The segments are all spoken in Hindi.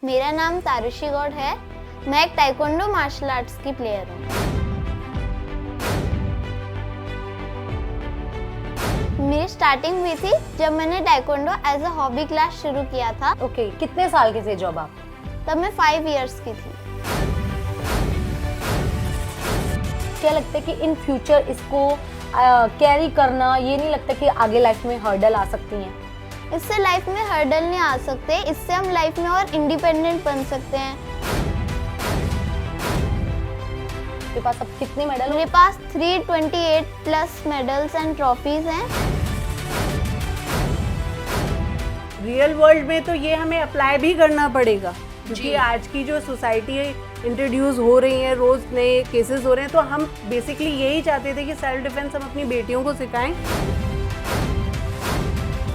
मेरा नाम तारुषी गौड़ है। मैं एक ताइक्वांडो मार्शल आर्ट्स की प्लेयर हूँ। मेरी स्टार्टिंग हुई थी जब मैंने taekwondo as a hobby class शुरू किया था। ओके, कितने साल के थे जब आप? तब मैं 5 इयर्स की थी। क्या लगता है कि इन फ्यूचर इसको कैरी करना, ये नहीं लगता कि आगे लाइफ में हर्डल आ सकती हैं? इससे लाइफ में हर्डल नहीं आ सकते, इससे हम लाइफ में और इंडिपेंडेंट बन सकते हैं। आपके पास अब कितने मेडल? मेरे पास 328 प्लस मेडल्स एंड ट्रॉफीज हैं। रियल वर्ल्ड में तो ये हमें अप्लाई भी करना पड़ेगा, क्योंकि आज की जो सोसाइटी इंट्रोड्यूस हो रही है, रोज नए केसेस हो रहे हैं, तो हम बेसिकली यही चाहते थे कि सेल्फ डिफेंस हम अपनी बेटियों को सिखाएं।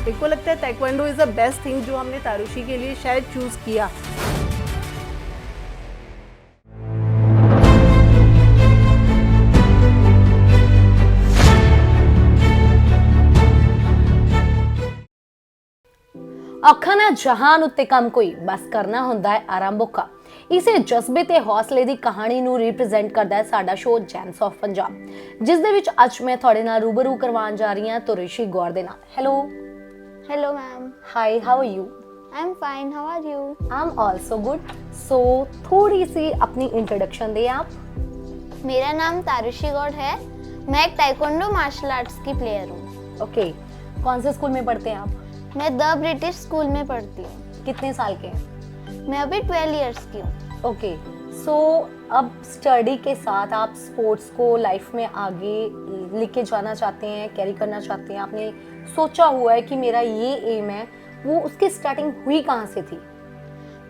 मेरे को लगता है taekwondo is the best thing जो हमने तारुषी के लिए शायद चूज किया। ਅੱਖਾਂ ਨਾਲ ਜਹਾਨ ਉੱਤੇ ਕੰਮ ਕੋਈ ਬਸ ਕਰਨਾ ਹੁੰਦਾ ਹੈ ਆਰਾਮ ਭੁੱਖਾ। ਇਸੇ ਜਜ਼ਬੇ ਤੇ ਹੌਸਲੇ ਦੀ ਕਹਾਣੀ ਨੂੰ ਰਿਪਰੈਜ਼ੈਂਟ ਕਰਦਾ ਹੈ ਸਾਡਾ ਸ਼ੋਅ ਜੈਮਸ ਆਫ ਪੰਜਾਬ, ਜਿਸ ਦੇ ਵਿੱਚ ਅੱਜ ਮੈਂ ਤੁਹਾਡੇ ਨਾਲ ਰੂਬਰੂ ਕਰਵਾਉਣ ਜਾ ਰਹੀ ਹਾਂ ਤਾਰੁਸ਼ੀ ਗੌਰ ਦੇ ਨਾਲ। Hello. Hello ma'am. Hi, how are you? I am fine, how are you? I am also good. So थोड़ी सी अपनी इंट्रोडक्शन दें आप। मेरा नाम तारुषी गौड़ है। मैं एक ताइक्वांडो मार्शल आर्ट्स की प्लेयर हूँ। ओके, कौन से स्कूल में पढ़ते हैं आप? मैं द ब्रिटिश स्कूल में पढ़ती हूँ। कितने साल के हैं? मैं अभी 12 इयर्स की हूँ। ओके, सो अब स्टडी के साथ आप स्पोर्ट्स को लाइफ में आगे लेके जाना चाहते हैं, कैरी करना चाहते हैं, आपने सोचा हुआ है कि मेरा ये एम है, वो उसकी स्टार्टिंग हुई कहाँ से थी?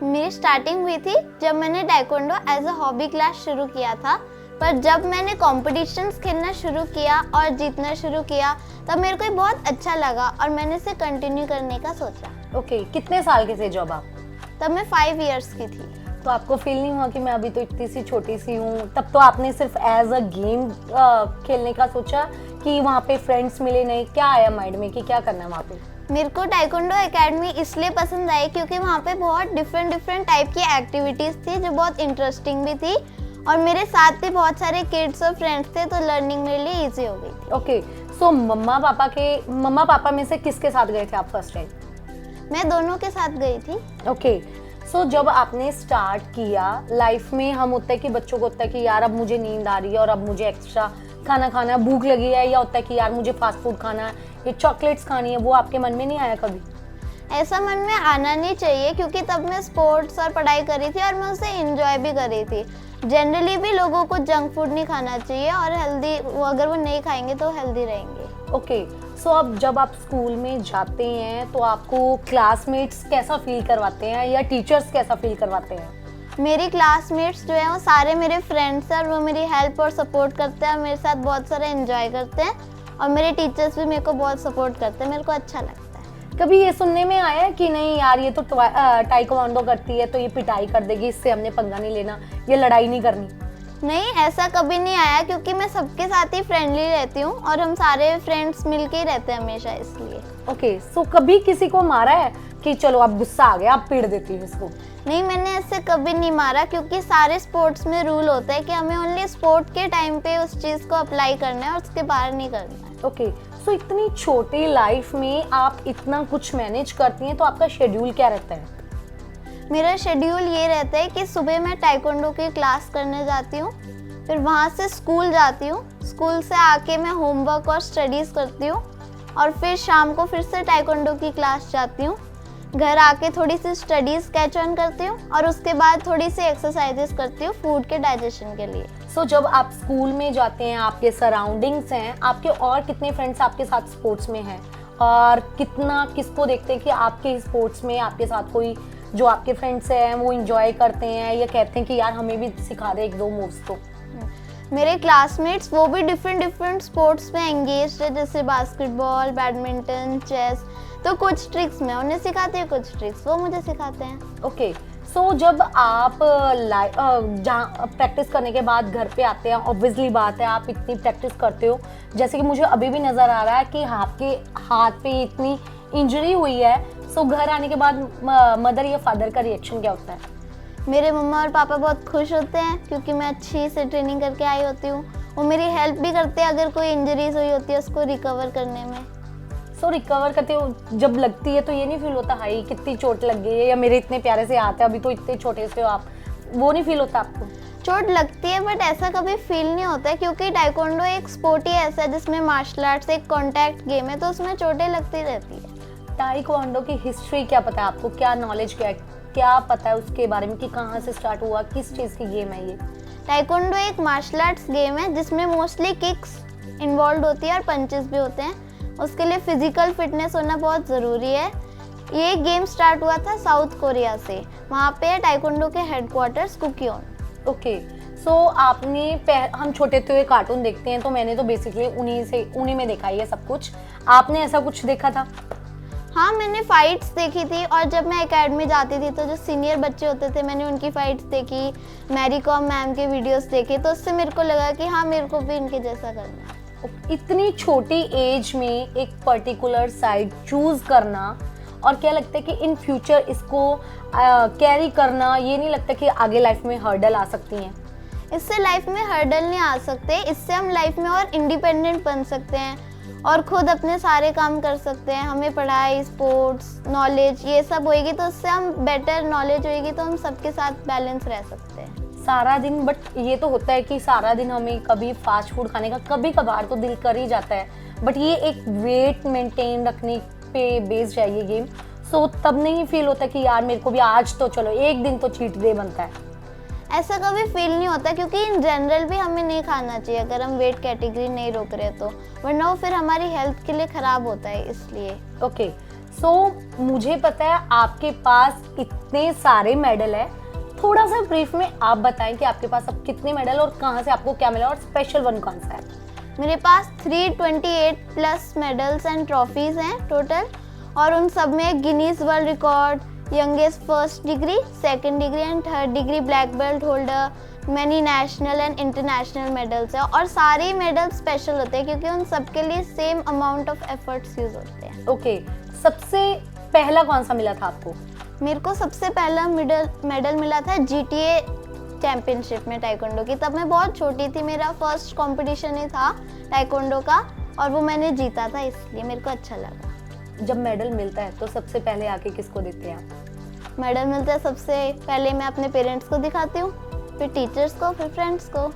मेरी स्टार्टिंग हुई थी जब मैंने taekwondo as a hobby class शुरू किया था, पर जब मैंने कॉम्पिटिशन्स खेलना शुरू किया और जीतना शुरू किया तब मेरे को बहुत अच्छा लगा और मैंने इसे कंटिन्यू करने का सोचा। ओके, कितने साल के थे जब आप? तब मैं 5 इयर्स की थी। तो आपको फील नहीं हुआ कि मैं अभी तो इतनी सी छोटी सी हूँ? तब तो आपने सिर्फ एज अ गेम खेलने का सोचा कि वहाँ पे फ्रेंड्स मिले नहीं? क्या आया माइंड में कि क्या करना है वहाँ पे? मेरे को ताइक्वांडो एकेडमी इसलिए पसंद आई क्योंकि वहाँ पे बहुत डिफरेंट टाइप की एक्टिविटीज़ थी जो बहुत इंटरेस्टिंग भी थी, और मेरे साथ भी बहुत सारे किड्स और फ्रेंड्स थे, तो लर्निंग मेरे लिए इजी हो गई थी। ओके, सो मम्मा पापा में से किसके साथ गए थे आप फर्स्ट टाइम? मैं दोनों के साथ गई थी। ओके, सो जब आपने स्टार्ट किया, लाइफ में हम होता है कि बच्चों को होता है कि यार अब मुझे नींद आ रही है और अब मुझे एक्स्ट्रा खाना खाना है, भूख लगी है, या होता है कि यार मुझे फास्ट फूड खाना है, ये चॉकलेट्स खानी है, वो आपके मन में नहीं आया कभी? ऐसा मन में आना नहीं चाहिए क्योंकि तब मैं स्पोर्ट्स और पढ़ाई कर रही थी और मैं उसे एंजॉय भी कर रही थी। जनरली भी लोगों को जंक फूड नहीं खाना चाहिए और हेल्दी, अगर वो नहीं खाएंगे तो हेल्दी रहेंगे। ओके, सो अब जब आप स्कूल में जाते हैं तो आपको क्लासमेट्स कैसा फील करवाते हैं या टीचर्स कैसा फील करवाते हैं? मेरी क्लासमेट्स जो हैं वो सारे मेरे फ्रेंड्स हैं और वो मेरी हेल्प और सपोर्ट करते हैं और मेरे साथ बहुत सारा एंजॉय करते हैं, और मेरे टीचर्स भी मेरे को बहुत सपोर्ट करते हैं। मेरे को अच्छा लगता है। कभी ये सुनने में आया है कि नहीं यार ये तो ताइक्वांडो करती है तो ये पिटाई कर देगी, इससे हमने पंगा नहीं लेना, ये लड़ाई नहीं करनी? नहीं, ऐसा कभी नहीं आया क्योंकि मैं सबके साथ ही फ्रेंडली रहती हूँ और हम सारे फ्रेंड्स मिलके ही रहते हैं हमेशा, इसलिए। ओके, सो कभी किसी को मारा है कि चलो अब गुस्सा आ गया अब पीट देती हूँ इसको? नहीं, मैंने ऐसे कभी नहीं मारा क्योंकि सारे स्पोर्ट्स में रूल होता है कि हमें ओनली स्पोर्ट के टाइम पे उस चीज़ को अप्लाई करना है और उसके बाहर नहीं करना है। ओके, सो इतनी छोटी लाइफ में आप इतना कुछ मैनेज करती हैं, तो आपका शेड्यूल क्या रहता है? मेरा शेड्यूल ये रहता है कि सुबह मैं ताइक्वांडो की क्लास करने जाती हूँ, फिर वहाँ से स्कूल जाती हूँ, स्कूल से आके मैं होमवर्क और स्टडीज़ करती हूँ, और फिर शाम को फिर से ताइक्वांडो की क्लास जाती हूँ। घर आके थोड़ी सी स्टडीज़ कैच ऑन करती हूँ और उसके बाद थोड़ी सी एक्सरसाइजेस करती हूँ फूड के डाइजेशन के लिए। सो जब आप स्कूल में जाते हैं, आपके सराउंडिंग्स हैं, आपके और कितने फ्रेंड्स आपके साथ स्पोर्ट्स में हैं, और कितना किसको देखते हैं कि आपके स्पोर्ट्स में आपके साथ कोई जो आपके फ्रेंड्स हैं वो इंजॉय करते हैं या कहते हैं कि यार हमें भी सिखा दे एक दो मूव्स? तो मेरे क्लासमेट्स वो भी डिफरेंट स्पोर्ट्स में एंगेज है, जैसे बास्केटबॉल, बैडमिंटन, चेस, तो कुछ ट्रिक्स मैं उन्हें सिखाती हूँ, कुछ ट्रिक्स वो मुझे सिखाते हैं। ओके, सो जब आप जहाँ प्रैक्टिस करने के बाद घर पे आते हैं, ऑब्वियसली बात है आप इतनी प्रैक्टिस करते हो, जैसे कि मुझे अभी भी नज़र आ रहा है कि आपके हाथ पे इतनी इंजरी हुई है, सो घर आने के बाद मदर या फादर का रिएक्शन क्या होता है? मेरे मम्मा और पापा बहुत खुश होते हैं क्योंकि मैं अच्छी से ट्रेनिंग करके आई होती हूँ। वो मेरी हेल्प भी करते हैं अगर कोई इंजरीज हुई होती है उसको रिकवर करने में। सो रिकवर करते हो जब लगती है तो ये नहीं फील होता हाई कितनी चोट लग गई है, या मेरे इतने प्यारे से हाथ है, अभी तो इतने छोटे से हो आप, वो नहीं फील होता आपको? चोट लगती है बट ऐसा कभी फील नहीं होता है क्योंकि टाइकोंडो एक स्पोर्ट ही ऐसा है जिसमें मार्शल आर्ट्स एक कॉन्टैक्ट गेम है, तो उसमें चोटें लगती रहती है। ताइक्वांडो की हिस्ट्री क्या पता है आपको? क्या नॉलेज क्या पता है उसके बारे में कि कहाँ से स्टार्ट हुआ, किस चीज़ की गेम है ये? टाइकोंडो एक मार्शल आर्ट्स गेम है जिसमें मोस्टली किक्स इन्वॉल्व होती है और पंचेस भी होते हैं। उसके लिए फिजिकल फिटनेस होना बहुत ज़रूरी है। ये गेम स्टार्ट हुआ था साउथ कोरिया से, वहाँ पे है टाइकोंडो के हेडक्वार्टर्स कुकियोन। ओके, सो आपने हम छोटे थे कार्टून देखते हैं तो मैंने तो बेसिकली उन्हीं में देखा है सब कुछ। आपने ऐसा कुछ देखा था? हाँ, मैंने फाइट्स देखी थी और जब मैं एकेडमी जाती थी तो जो सीनियर बच्चे होते थे मैंने उनकी फाइट्स देखी, मैरी कॉम मैम के वीडियोस देखे, तो उससे मेरे को लगा कि हाँ मेरे को भी इनके जैसा करना है। इतनी छोटी एज में एक पर्टिकुलर साइड चूज करना, और क्या लगता है कि इन फ्यूचर इसको कैरी करना, ये नहीं लगता कि आगे लाइफ में हर्डल आ सकती हैं? इससे लाइफ में हर्डल नहीं आ सकते, इससे हम लाइफ में और इंडिपेंडेंट बन सकते हैं और खुद अपने सारे काम कर सकते हैं। हमें पढ़ाई, स्पोर्ट्स, नॉलेज ये सब होएगी तो उससे हम बेटर नॉलेज होएगी तो हम सबके साथ बैलेंस रह सकते हैं सारा दिन। बट ये तो होता है कि सारा दिन हमें कभी फास्ट फूड खाने का कभी कभार तो दिल कर ही जाता है, बट ये एक वेट मेंटेन रखने पे बेस्ड है ये गेम। सो तब नहीं फील होता कि यार मेरे को भी आज तो चलो एक दिन तो चीट डे बनता है? ऐसा कभी फील नहीं होता क्योंकि इन जनरल भी हमें नहीं खाना चाहिए अगर हम वेट कैटेगरी नहीं रोक रहे तो, वरना वो फिर हमारी हेल्थ के लिए ख़राब होता है इसलिए। ओके, सो मुझे पता है आपके पास इतने सारे मेडल है, थोड़ा सा ब्रीफ में आप बताएं कि आपके पास अब कितने मेडल और कहाँ से आपको क्या मिला और स्पेशल वन कौन सा है? मेरे पास 328 प्लस मेडल्स एंड ट्रॉफीज हैं टोटल, और उन सब में Guinness world record, youngest first degree, second degree and third degree black belt holder, many national and international medals है। और सारे मेडल स्पेशल होते हैं क्योंकि उन सब के लिए same amount of efforts use होते हैं। ओके, सबसे पहला कौन सा मिला था आपको? मेरे को सबसे पहला मेडल मिला था GTA चैंपियनशिप में टाइकोंडो की। तब मैं बहुत छोटी थी, मेरा फर्स्ट कंपटीशन ही था टाइकोंडो का और वो मैंने जीता था, इसलिए मेरे को अच्छा लगा। जब मेडल मिलता है तो सबसे पहले आके किसको देते हैं आप? मेडल मिलता है सबसे पहले मैं अपने पेरेंट्स को दिखाती हूँ, फिर टीचर्स को, फिर फ्रेंड्स को।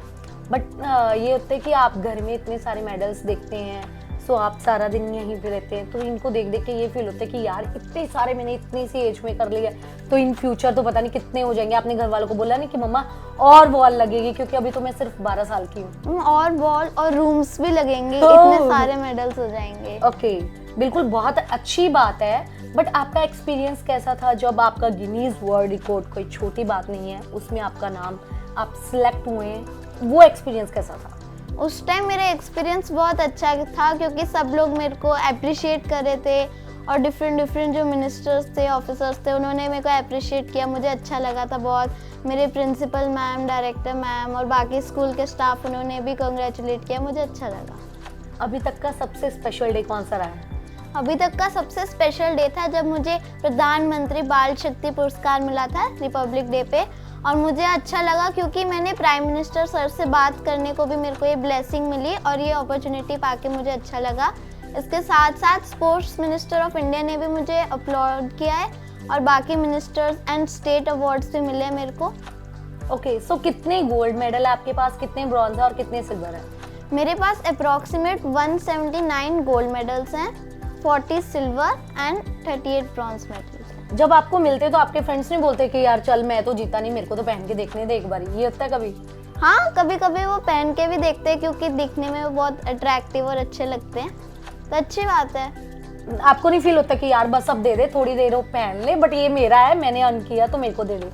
बट ये होता है कि आप घर में इतने सारे मेडल्स देखते हैं, सो आप सारा दिन यहीं पे रहते हैं, तो इनको देख देख के ये फील होता है कि यार इतने सारे मैंने इतनी सी एज में कर लिया, तो इन फ्यूचर तो पता नहीं कितने हो जाएंगे। आपने घर वालों को बोला नहीं कि मम्मा और बॉल लगेगी, क्योंकि अभी तो मैं सिर्फ 12 साल की हूँ। और बॉल और रूम्स भी लगेंगे, इतने सारे मेडल्स हो जाएंगे। ओके, बिल्कुल बहुत अच्छी बात है। बट आपका एक्सपीरियंस कैसा था जब आपका गिनीज वर्ल्ड रिकॉर्ड, कोई छोटी बात नहीं है, उसमें आपका नाम, आप सिलेक्ट हुए, वो एक्सपीरियंस कैसा था? उस टाइम मेरा एक्सपीरियंस बहुत अच्छा था क्योंकि सब लोग मेरे को अप्रिशिएट कर रहे थे और डिफरेंट जो मिनिस्टर्स थे, ऑफिसर्स थे, उन्होंने मेरे को अप्रिशिएट किया। मुझे अच्छा लगा था बहुत। मेरे प्रिंसिपल मैम, डायरेक्टर मैम और बाकी स्कूल के स्टाफ, उन्होंने भी कंग्रेचुलेट किया, मुझे अच्छा लगा। अभी तक का सबसे स्पेशल डे कौन सा रहा है? अभी तक का सबसे स्पेशल डे था जब मुझे प्रधानमंत्री बाल शक्ति पुरस्कार मिला था रिपब्लिक डे पे, और मुझे अच्छा लगा क्योंकि मैंने प्राइम मिनिस्टर सर से बात करने को भी मेरे को ये ब्लेसिंग मिली और ये अपॉर्चुनिटी पाके मुझे अच्छा लगा। इसके साथ साथ स्पोर्ट्स मिनिस्टर ऑफ इंडिया ने भी मुझे अपलॉड किया है और बाकी मिनिस्टर्स एंड स्टेट अवार्ड्स भी मिले मेरे को। ओके, सो कितने गोल्ड मेडल है आपके पास, कितने ब्रॉन्ज है और कितने सिल्वर है? मेरे पास अप्रॉक्सीमेट 179 गोल्ड मेडल्स हैं, 40 सिल्वर एंड 38 ब्रॉन्ज मेडल्स हैं। जब आपको मिलते तो आपके फ्रेंड्स नहीं बोलते कि यार चल मैं तो जीता नहीं, मेरे को तो पहन के देखने दे एक बार, ये होता है कभी? हाँ, कभी कभी वो पहन के भी देखते हैं क्योंकि दिखने में वो बहुत अट्रैक्टिव और अच्छे लगते हैं, तो अच्छी बात है। आपको नहीं फील होता कि यार बस अब दे दे, थोड़ी देर वो पहन ले, बट ये मेरा है, मैंने अर्न किया तो मेरे को दे दे?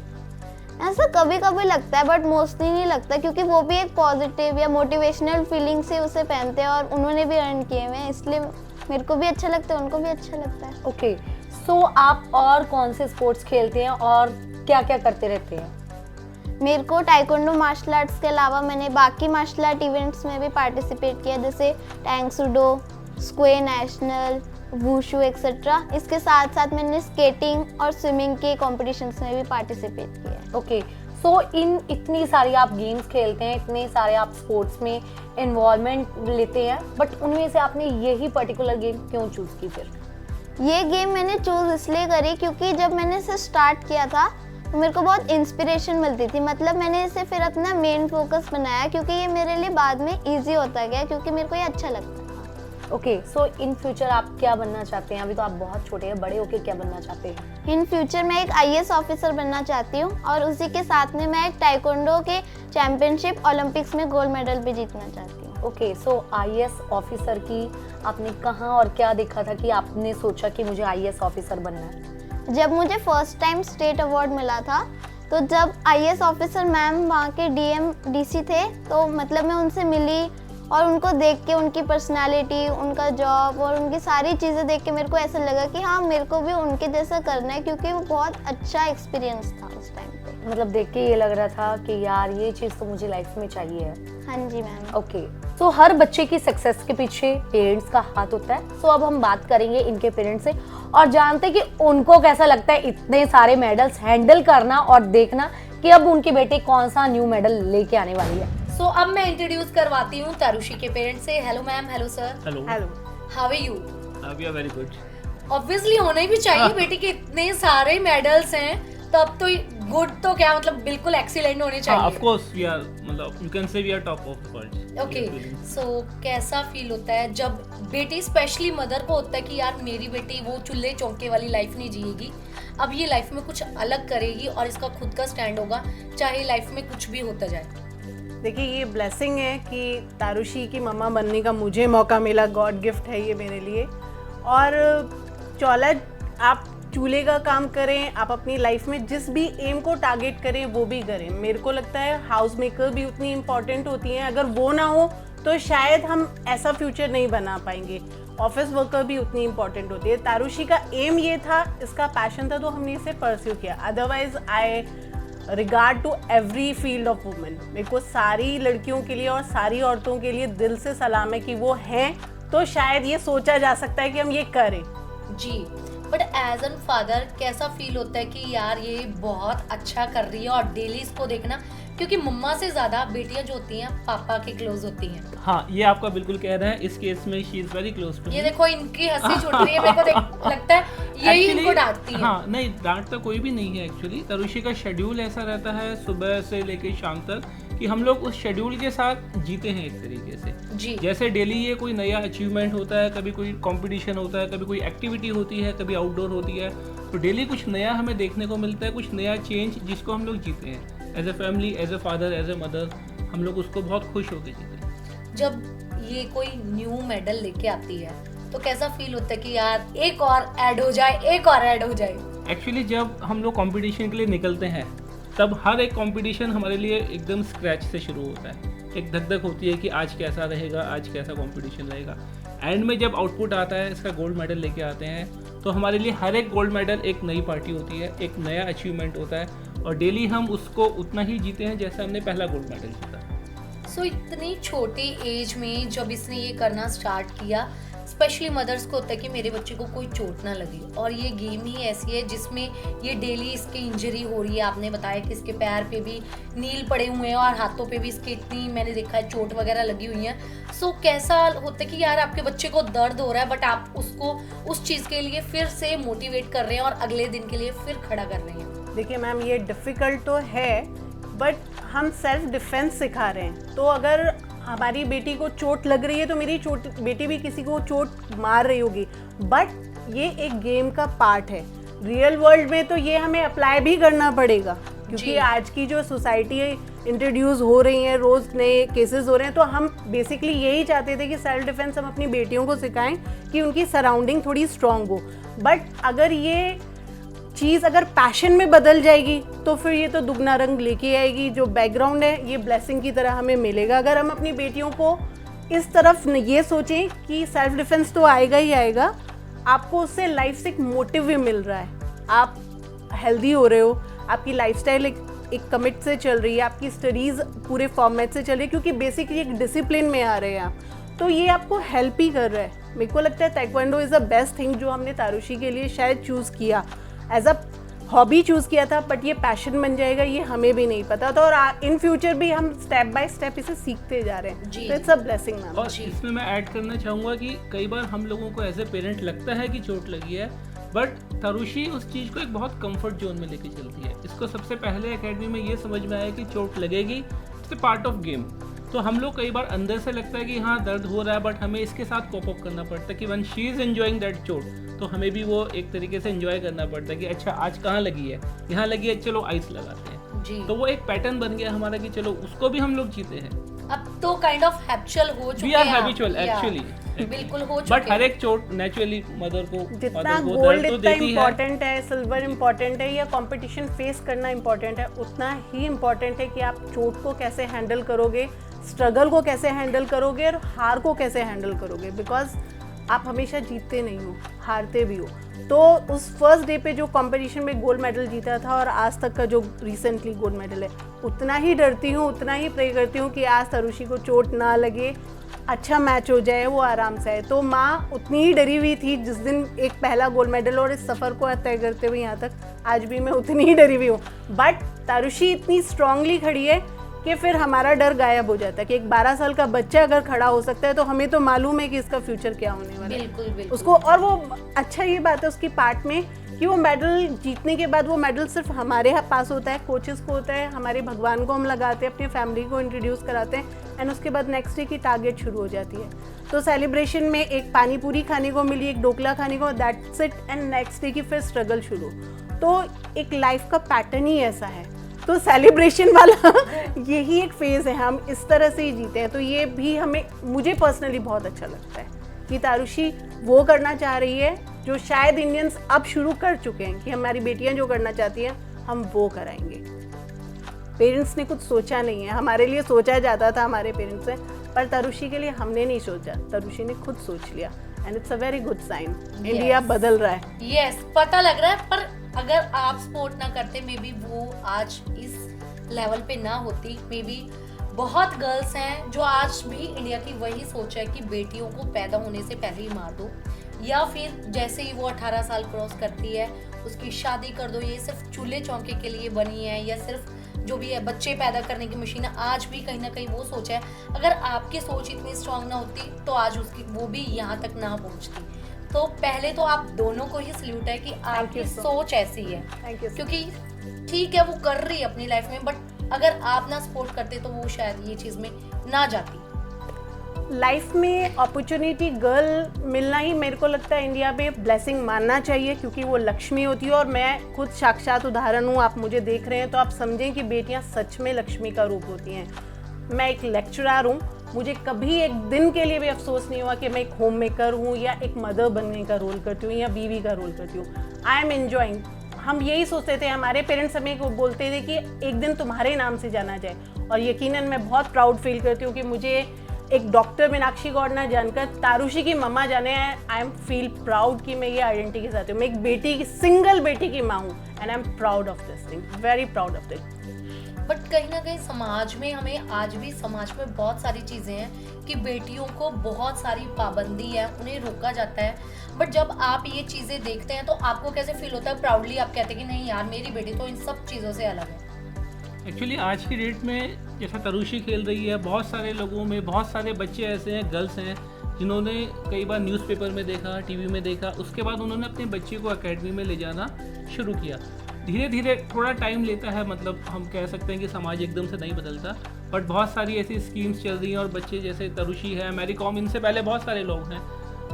ऐसा कभी कभी लगता है बट मोस्टली नहीं लगता क्योंकि वो भी एक पॉजिटिव या मोटिवेशनल फीलिंग से उसे पहनते हैं और उन्होंने भी अर्न किए हुए हैं, इसलिए मेरे को भी अच्छा लगता है, उनको भी अच्छा लगता है। ओके, सो आप और कौन से स्पोर्ट्स खेलते हैं और क्या क्या करते रहते हैं? मेरे को टाइकोंडो मार्शल आर्ट्स के अलावा मैंने बाकी मार्शल आर्ट इवेंट्स में भी पार्टिसिपेट किया, जैसे Tang pseudo, Sqay national, wushu etcetera. इसके साथ साथ मैंने स्केटिंग और स्विमिंग के कॉम्पिटिशन्स में भी पार्टिसिपेट किया है। ओके, सो इतनी सारी आप गेम्स खेलते हैं, इतने सारे आप स्पोर्ट्स में इन्वॉल्वमेंट लेते हैं, बट उनमें से आपने यही पर्टिकुलर गेम क्यों चूज़ की फिर? ये गेम मैंने चूज़ इसलिए करी क्योंकि जब मैंने इसे स्टार्ट किया था तो मेरे को बहुत इंस्पिरेशन मिलती थी। मतलब मैंने इसे फिर अपना मेन फोकस बनाया क्योंकि ये मेरे लिए बाद में इजी होता गया, क्योंकि मेरे को ये अच्छा लगता है। ओके, सो इन फ्यूचर आप क्या बनना चाहते हैं? अभी तो आप बहुत छोटे हैं, बड़े होके क्या बनना चाहते हैं? इन फ्यूचर मैं एक IAS ऑफिसर बनना चाहती हूँ और उसी के साथ में मैं एक टाइकोंडो के चैंपियनशिप ओलंपिक्स में गोल्ड मेडल भी जीतना चाहती हूँ। ओके, सो IAS ऑफिसर की आपने कहाँ और क्या देखा था कि आपने सोचा कि मुझे IAS ऑफिसर बनना है? जब मुझे फर्स्ट टाइम स्टेट अवार्ड मिला था, तो जब IAS ऑफिसर मैम वहाँ के DM DC थे, तो मतलब मैं उनसे मिली और उनको देख के उनकी पर्सनालिटी, उनका जॉब और उनकी सारी चीज़ें देख के मेरे को ऐसा लगा कि हाँ, मेरे को भी उनके जैसा करना है, क्योंकि वो बहुत अच्छा एक्सपीरियंस था उस टाइम पे। मतलब देख के ये लग रहा था कि यार ये चीज़ तो मुझे लाइफ में चाहिए है। हाँ जी मैम। ओके, सो हर बच्चे की सक्सेस के पीछे पेरेंट्स का हाथ होता है। सो अब हम बात करेंगे इनके पेरेंट्स से और जानते हैं कि उनको कैसा लगता है इतने सारे मेडल्स हैंडल करना और देखना कि अब उनकी बेटी कौन सा न्यू मेडल लेके आने वाली है। सो अब मैं इंट्रोड्यूस करवाती हूँ तारुषी के पेरेंट्स से। Hello ma'am. Hello sir. Hello. Hello. How are you? We are very good. Obviously होना ही भी चाहिए, बेटी के इतने सारे मेडल्स हैं, तो अब तो गुड तो क्या मतलब बिल्कुल एक्सीलेंट होने चाहिए। ऑफ कोर्स वी आर, मतलब you can say we are top of the world. Okay, so कैसा फील होता है जब बेटी, स्पेशली मदर को होता है कि यार मेरी बेटी वो चूल्हे चौंके वाली लाइफ नहीं जिएगी, अब ये लाइफ में कुछ अलग करेगी और इसका खुद का स्टैंड होगा, चाहे लाइफ में कुछ भी होता जाए। देखिए, ये ब्लेसिंग है कि तारुषी की मम्मा बनने का मुझे मौका मिला, गॉड गिफ्ट है ये मेरे लिए। और चौला, आप चूल्हे का काम करें, आप अपनी लाइफ में जिस भी एम को टारगेट करें वो भी करें। मेरे को लगता है हाउस मेकर भी उतनी इम्पॉर्टेंट होती हैं, अगर वो ना हो तो शायद हम ऐसा फ्यूचर नहीं बना पाएंगे। ऑफिस वर्कर भी उतनी इम्पॉर्टेंट होती है। तारुषी का एम ये था, इसका पैशन था, तो हमने इसे परस्यू किया। Otherwise I regard to every field of women. मेरे को सारी लड़कियों के लिए और सारी औरतों के लिए दिल से सलाम है कि वो हैं, तो शायद ये सोचा जा सकता है कि हम ये करें। जी, बट एज एन फादर कैसा फील होता है कि यार ये बहुत अच्छा कर रही है और डेली इसको देखना, क्योंकि मम्मा से ज्यादा बेटियां जो होती हैं पापा के क्लोज होती हैं। हाँ, ये आपका बिल्कुल कह रहे हैं। इस केस में she is very close to. ये देखो इनकी हंसी छूट रही है, मेरे को लगता है यही इनको डांटती है। हाँ, नहीं डांटता कोई भी नहीं है एक्चुअली। तारुषी का शेड्यूल ऐसा रहता है सुबह से लेकर शाम तक कि हम लोग उस शेड्यूल के साथ जीते हैं एक तरीके से। जी, जैसे डेली ये कोई नया अचीवमेंट होता है, कभी कोई कंपटीशन होता है, कभी कोई एक्टिविटी होती है, कभी आउटडोर होती है, तो डेली कुछ नया हमें देखने को मिलता है, कुछ नया चेंज जिसको हम लोग जीते हैं as a family, as a father, as a mother. हम लोग उसको बहुत खुश होकर जीते हैं। जब ये कोई न्यू मेडल लेके आती है तो कैसा फील होता है कि यार एक और ऐड हो जाए, एक और ऐड हो जाए? एक्चुअली जब हम लोग कंपटीशन के लिए निकलते हैं तब हर एक कंपटीशन हमारे लिए एकदम स्क्रैच से शुरू होता है। एक धक धक होती है कि आज कैसा रहेगा, आज कैसा कंपटीशन रहेगा। एंड में जब आउटपुट आता है, इसका गोल्ड मेडल लेके आते हैं, तो हमारे लिए हर एक गोल्ड मेडल एक नई पार्टी होती है, एक नया अचीवमेंट होता है, और डेली हम उसको उतना ही जीते हैं जैसे हमने पहला गोल्ड मेडल जीता। सो इतनी छोटी एज में जब इसने ये करना स्टार्ट किया, स्पेशली मदर्स को होता है कि मेरे बच्चे को कोई चोट ना लगे, और ये गेम ही ऐसी है जिसमें ये डेली इसकी इंजरी हो रही है। आपने बताया कि इसके पैर पे भी नील पड़े हुए हैं और हाथों पे भी इसके इतनी, मैंने देखा है, चोट वगैरह लगी हुई है। सो कैसा होता है कि यार आपके बच्चे को दर्द हो रहा है, बट आप उसको उस चीज़ के लिए फिर से मोटिवेट कर रहे हैं और अगले दिन के लिए फिर खड़ा कर रहे हैं। देखिए मैम, ये डिफ़िकल्ट तो है, बट हम सेल्फ डिफेंस सिखा रहे हैं। तो अगर हमारी बेटी को चोट लग रही है तो मेरी बेटी भी किसी को चोट मार रही होगी, बट ये एक गेम का पार्ट है। रियल वर्ल्ड में तो ये हमें अप्लाई भी करना पड़ेगा, क्योंकि आज की जो सोसाइटी इंट्रोड्यूस हो रही है, रोज़ नए केसेस हो रहे हैं, तो हम बेसिकली यही चाहते थे कि सेल्फ डिफेंस हम अपनी बेटियों को सिखाएं कि उनकी सराउंडिंग थोड़ी स्ट्रांग हो। बट अगर ये चीज़ अगर पैशन में बदल जाएगी तो फिर ये तो दुगना रंग लेके आएगी। जो बैकग्राउंड है ये ब्लेसिंग की तरह हमें मिलेगा। अगर हम अपनी बेटियों को इस तरफ ये सोचें कि सेल्फ डिफेंस तो आएगा ही आएगा, आपको उससे लाइफ से एक मोटिव भी मिल रहा है, आप हेल्दी हो रहे हो, आपकी लाइफस्टाइल एक कमिट से चल रही है, आपकी स्टडीज़ पूरे फॉर्मेट से चल रही है, क्योंकि बेसिकली एक डिसिप्लिन में आ रहे हैं आप। तो ये आपको हेल्प ही कर रहा है। मेरे को लगता है taekwondo is the best thing जो हमने तारुशी के लिए शायद चूज़ किया, एज अ हॉबी चूज़ किया था, बट ये पैशन बन जाएगा ये हमें भी नहीं पता था, और इन फ्यूचर भी हम स्टेप बाय स्टेप इसे सीखते जा रहे हैं। जी, तो इट्स अ ब्लेसिंग मैम। और इसमें मैं ऐड करना चाहूँगा कि कई बार हम लोगों को एज ए पेरेंट लगता है कि चोट लगी है, बट तारुशी उस चीज़ को एक बहुत कंफर्ट जोन में लेके चलती है। इसको सबसे पहले एकेडमी में ये समझ में आया कि चोट लगेगी, it's a part of game. तो हम लोग कई बार अंदर से लगता है कि हाँ दर्द हो रहा है, बट हमें इसके साथ कोप अप करना पड़ता है कि one she is enjoying that चोट, तो हमें भी वो एक तरीके से एंजॉय करना पड़ता है कि अच्छा आज कहाँ लगी है, यहाँ लगी है, चलो आइस लगाते हैं। जी। तो वो एक पैटर्न बन गया हमारा कि चलो उसको भी हम लोग जीते हैं। अब तो काइंड ऑफ हैबिचुअल हो चुके वी आर हैं आप। हैबिचुअल या, एक्चुअली, बिल्कुल हो चुके बट हर एक चोट नेचुरली मदर को जितना मदर को गोल्ड दर्द तो इतना देती है। इम्पॉर्टेंट है, सिल्वर इम्पॉर्टेंट है, या कंपटीशन फेस करना इम्पॉर्टेंट है, उतना ही इम्पॉर्टेंट है कि आप चोट को कैसे हैंडल करोगे, स्ट्रगल को कैसे हैंडल करोगे, और हार को कैसे हैंडल करोगे, बिकॉज आप हमेशा जीतते नहीं हो, हारते भी हो। तो उस फर्स्ट डे पे जो कंपटीशन में गोल्ड मेडल जीता था और आज तक का जो रिसेंटली गोल्ड मेडल है, उतना ही डरती हूँ, उतना ही प्रे करती हूँ कि आज तारुशी को चोट ना लगे, अच्छा मैच हो जाए, वो आराम से आए। तो माँ उतनी ही डरी हुई थी जिस दिन एक पहला गोल्ड मेडल और इस सफ़र को तय करते हुए यहाँ तक, आज भी मैं उतनी ही डरी हुई हूँ। बट तारुशी इतनी स्ट्रांगली खड़ी है कि फिर हमारा डर गायब हो जाता है कि एक 12 साल का बच्चा अगर खड़ा हो सकता है तो हमें तो मालूम है कि इसका फ्यूचर क्या होने वाला है। बिल्कुल बिल्कुल उसको, और वो अच्छा ये बात है उसकी पार्ट में कि वो मेडल जीतने के बाद वो मेडल सिर्फ हमारे पास होता है, कोचेस को होता है, हमारे भगवान को हम लगाते हैं, अपनी फैमिली को इंट्रोड्यूस कराते हैं, एंड उसके बाद नेक्स्ट डे की टारगेट शुरू हो जाती है। तो सेलिब्रेशन में एक पानी पूरी खाने को मिली, एक ढोकला खाने को, that's it, and next day की फिर स्ट्रगल शुरू। तो एक लाइफ का पैटर्न ही ऐसा है। तो सेलिब्रेशन वाला यही एक फेज़ है, हम इस तरह से ही जीते हैं। तो ये भी हमें, मुझे पर्सनली बहुत अच्छा लगता है कि तारुशी वो करना चाह रही है जो शायद इंडियंस अब शुरू कर चुके हैं कि हमारी बेटियां जो करना चाहती हैं हम वो कराएंगे। पेरेंट्स ने कुछ सोचा नहीं है, हमारे लिए सोचा जाता था हमारे पेरेंट्स से, पर तारुशी के लिए हमने नहीं सोचा, तारुशी ने खुद सोच लिया, and it's a very good sign. India बदल रहा है। यस, पता लग रहा है। पर अगर आप सपोर्ट ना करते, मे बी वो आज इस लेवल पे ना होती। मे बी बहुत गर्ल्स हैं जो आज भी इंडिया की वही सोच है कि बेटियों को पैदा होने से पहले ही मार दो, या फिर जैसे ही वो 18 साल क्रॉस करती है उसकी शादी कर दो। ये सिर्फ चूल्हे चौके के लिए बनी है, या सिर्फ जो भी है बच्चे पैदा करने की मशीन है। आज भी कहीं ना कहीं वो सोच है। अगर आपकी सोच इतनी स्ट्रांग ना होती तो आज उसकी वो भी यहाँ तक ना पहुँचती। तो पहले तो आप दोनों को ही सल्यूट है कि आपकी सोच ऐसी है, थैंक यू। क्योंकि ठीक है वो कर रही है अपनी लाइफ में, बट अगर आप ना सपोर्ट करते तो वो शायद ये चीज़ में ना जाती। लाइफ में अपॉर्चुनिटी गर्ल मिलना ही मेरे को लगता है इंडिया में ब्लेसिंग मानना चाहिए, क्योंकि वो लक्ष्मी होती है। और मैं खुद साक्षात उदाहरण हूँ, आप मुझे देख रहे हैं तो आप समझें कि बेटियाँ सच में लक्ष्मी का रूप होती हैं। मैं एक लेक्चरर हूँ, मुझे कभी एक दिन के लिए भी अफसोस नहीं हुआ कि मैं एक होम मेकर हूँ या एक मदर बनने का रोल करती हूँ या बीवी का रोल करती हूँ। I am enjoying. हम यही सोचते थे, हमारे पेरेंट्स हमें बोलते थे कि एक दिन तुम्हारे नाम से जाना जाए, और यकीनन मैं बहुत प्राउड फील करती हूँ कि मुझे एक डॉक्टर मीनाक्षी गौड़ना जानकर तारुशी की मम्मा जाने हैं। आई एम फील प्राउड कि मैं ये आइडेंटिटी के साथ हूँ। मैं एक बेटी की, सिंगल बेटी की माँ हूँ, and I am proud of this thing, very proud of it. But कहीं ना कहीं समाज में, हमें आज भी समाज में बहुत सारी चीज़ें हैं कि बेटियों को बहुत सारी पाबंदी है, उन्हें रोका जाता है। बट जब आप ये चीज़ें देखते हैं तो आपको कैसे फील होता है? प्राउडली आप कहते हैं कि नहीं यार, मेरी बेटी तो इन सब चीज़ों से अलग है। एक्चुअली आज की डेट में जैसा तारुशी खेल रही है, बहुत सारे लोगों में, बहुत सारे बच्चे ऐसे हैं, गर्ल्स हैं, जिन्होंने कई बार न्यूज़पेपर में देखा, टीवी में देखा, उसके बाद उन्होंने अपने बच्चे को एकेडमी में ले जाना शुरू किया। धीरे धीरे थोड़ा टाइम लेता है, मतलब हम कह सकते हैं कि समाज एकदम से नहीं बदलता, बट बहुत सारी ऐसी स्कीम्स चल रही हैं और बच्चे जैसे तारुशी है, मैरी कॉम, इनसे पहले बहुत सारे लोग हैं।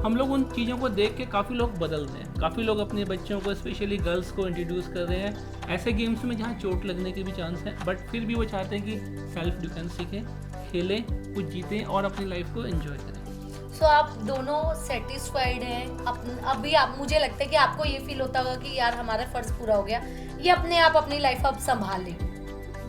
हम लोग उन चीज़ों को देख के काफ़ी लोग बदल रहे हैं, काफ़ी लोग अपने बच्चों को, स्पेशली गर्ल्स को इंट्रोड्यूस कर रहे हैं ऐसे गेम्स में जहाँ चोट लगने के भी चांस हैं, बट फिर भी वो चाहते हैं कि सेल्फ डिफेंस सीखें, खेलें, कुछ जीतें और अपनी लाइफ को एंजॉय करें। सो आप दोनों सेटिस्फाइड हैं? अभी आप, मुझे लगता है कि आपको ये फील होता होगा कि यार हमारा फ़र्ज़ पूरा हो गया, ये अपने आप अपनी लाइफ अब संभाल लें।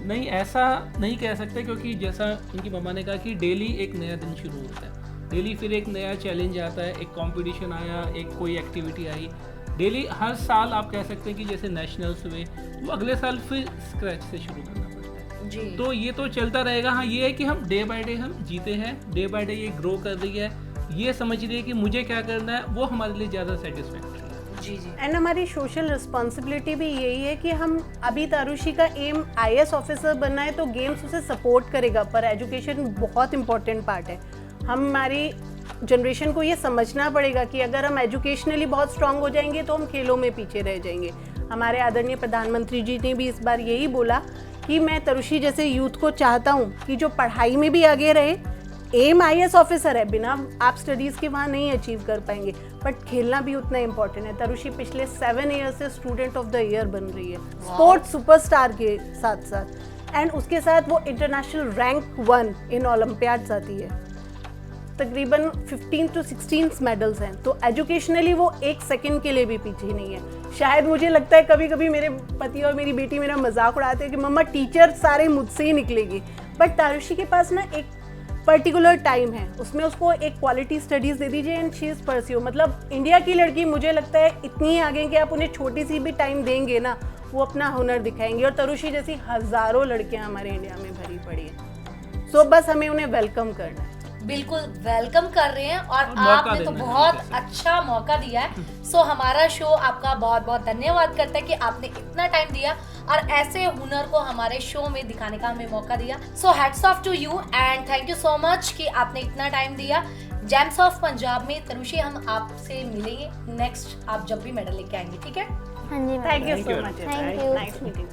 नहीं, ऐसा नहीं कह सकते, क्योंकि जैसा उनकी मम्मा ने कहा कि डेली एक नया दिन शुरू होता है, डेली फिर एक नया चैलेंज आता है, एक कंपटीशन आया, एक कोई एक्टिविटी आई, डेली हर साल आप कह सकते हैं कि जैसे नेशनल्स हुए, वो अगले साल फिर स्क्रैच से शुरू करना पड़ता है। जी। तो ये तो चलता रहेगा। हाँ, ये है कि हम डे बाय डे हम जीते हैं, डे बाय डे ये ग्रो कर रही है, ये समझ रही है कि मुझे क्या करना है, वो हमारे लिए ज़्यादा सेटिस्फैक्ट्री है। जी जी। एंड हमारी सोशल रिस्पॉन्सिबिलिटी भी यही है कि हम अभी तारुषी का एम IAS ऑफिसर बनना है, तो गेम्स उसे सपोर्ट करेगा, पर एजुकेशन बहुत इंपॉर्टेंट पार्ट है। हमारी जनरेशन को ये समझना पड़ेगा कि अगर हम एजुकेशनली बहुत स्ट्रांग हो जाएंगे तो हम खेलों में पीछे रह जाएंगे। हमारे आदरणीय प्रधानमंत्री जी ने भी इस बार यही बोला कि मैं तारुषी जैसे यूथ को चाहता हूँ कि जो पढ़ाई में भी आगे रहे। एम IAS ऑफिसर है, बिना आप स्टडीज़ के वहाँ नहीं अचीव कर पाएंगे, बट खेलना भी उतना इम्पोर्टेंट है। तारुषी पिछले 7 ईयर से स्टूडेंट ऑफ द ईयर बन रही है, स्पोर्ट्स सुपरस्टार के साथ साथ, एंड उसके साथ वो इंटरनेशनल रैंक 1 इन ओलंपियाड्स आती है। तकरीबन 15 to 16 मेडल्स हैं, तो एजुकेशनली वो एक सेकंड के लिए भी पीछे नहीं है। शायद मुझे लगता है कभी कभी मेरे पति और मेरी बेटी मेरा मजाक उड़ाते हैं कि मम्मा टीचर सारे मुझसे ही निकलेगी, बट तारुषी के पास ना एक पर्टिकुलर टाइम है, उसमें उसको एक क्वालिटी स्टडीज़ दे दीजिए एंड शी इज़ परस्यू। मतलब इंडिया की लड़की मुझे लगता है इतनी आगे कि आप उन्हें छोटी सी भी टाइम देंगे ना, वो अपना हुनर दिखाएंगे। और तारुषी जैसी हज़ारों लड़कियां हमारे इंडिया में भरी पड़ी हैं, सो बस हमें उन्हें वेलकम करना है। बिल्कुल वेलकम कर रहे हैं, और मौका आपने तो देना है बहुत जैसे। अच्छा मौका दिया है। सो हमारा शो आपका बहुत बहुत धन्यवाद करता है कि आपने इतना टाइम दिया और ऐसे हुनर को हमारे शो में दिखाने का हमें मौका दिया। So hats off to you and thank you so much कि आपने इतना टाइम दिया। जेम्स ऑफ पंजाब में तारुषी हम आपसे मिलेंगे नेक्स्ट, आप जब भी मेडल लेके आएंगे, ठीक है? हाँ जी ma'am. Thank you Thank so you. Much, Thank you. Nice meeting.